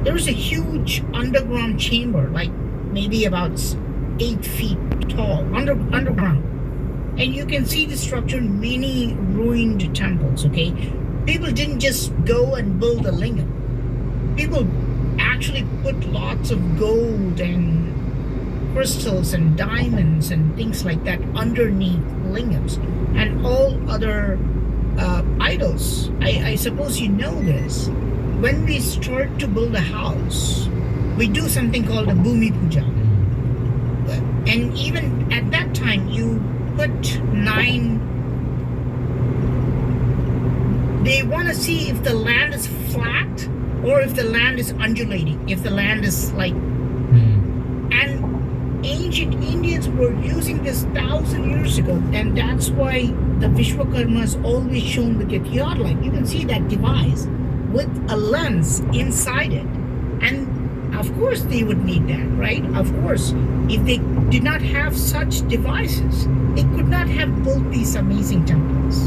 there was a huge underground chamber, like maybe about 8 feet tall, underground. And you can see the structure in many ruined temples, okay? People didn't just go and build a lingam. People actually put lots of gold and crystals and diamonds and things like that underneath lingams and all other idols. I suppose you know this. When we start to build a house, we do something called a Bhumi Puja. And even at that time, you put 9. They want to see if the land is flat or if the land is undulating, if the land is like. And ancient Indians were using this 1,000 years ago, and that's why the Vishwakarma is always shown with a theodolite. You can see that device with a lens inside it. And of course they would need that, right? Of course, if they did not have such devices, they could not have built these amazing temples.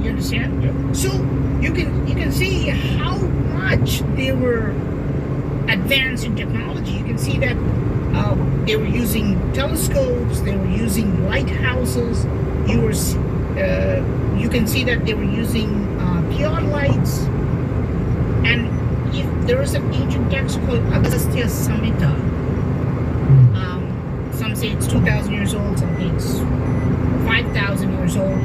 You understand? Yeah. So you can see how much they were advanced in technology. You can see that they were using telescopes, they were using lighthouses. You can see that they were using theodolites. And if there is an ancient text called Agastya Samhita, some say it's 2,000 years old, some say it's 5,000 years old.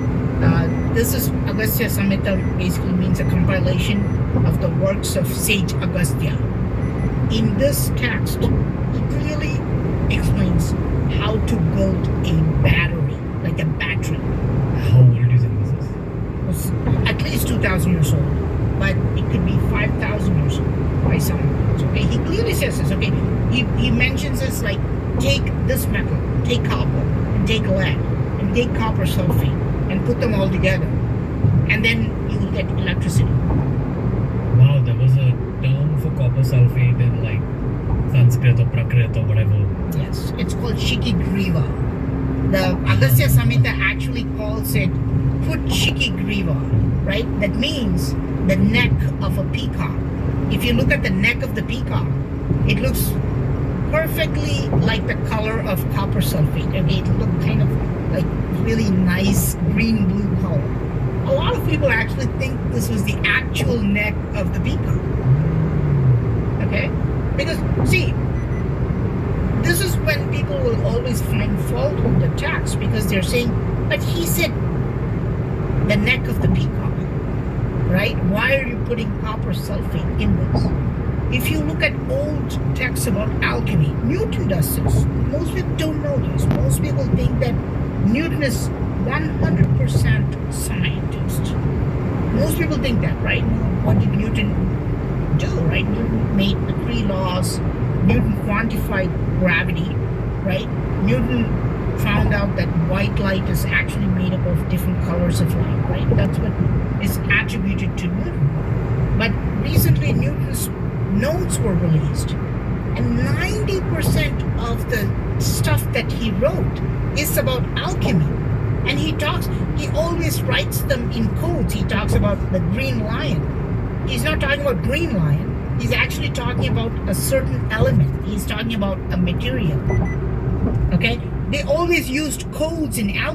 This is Agastya Samhita, basically means a compilation of the works of sage Agastya. In this text, he clearly explains how to build a battery, like a battery. How old do you think this is? It's at least 2,000 years old, but it could be 5,000 years old by some accounts. Okay, he clearly says this. Okay, he mentions this like take this metal, take copper, and take lead, and take copper sulfate, and put them all together, and then you will get electricity. Wow, there was a term for copper sulfate in like Sanskrit or Prakrit or whatever. Yes, it's called Shikigriva. The Agastya Samhita actually calls it Put-Shikigriva, right? That means the neck of a peacock. If you look at the neck of the peacock, it looks perfectly like the color of copper sulfate. Okay, it looks kind of like really nice green-blue color. A lot of people actually think this was the actual neck of the peacock. Okay? Because, see, this is when people will always find fault with the text because they're saying, but he said the neck of the peacock, right? Why are you putting copper sulfate in this? If you look at old texts about alchemy, Newton does this. Most people don't know this. Most people think that Newton is 100% scientist. Most people think that, right? What did Newton do, right? Newton made the 3 laws. Newton quantified gravity, right? Newton found out that white light is actually made up of different colors of light, right? That's what is attributed to Newton. But recently, Newton's notes were released, and 90% of the stuff that he wrote is about alchemy. And he always writes them in codes. He talks about the green lion. He's not talking about green lion. He's actually talking about a certain element. He's talking about a material. Okay? They always used codes in alchemy.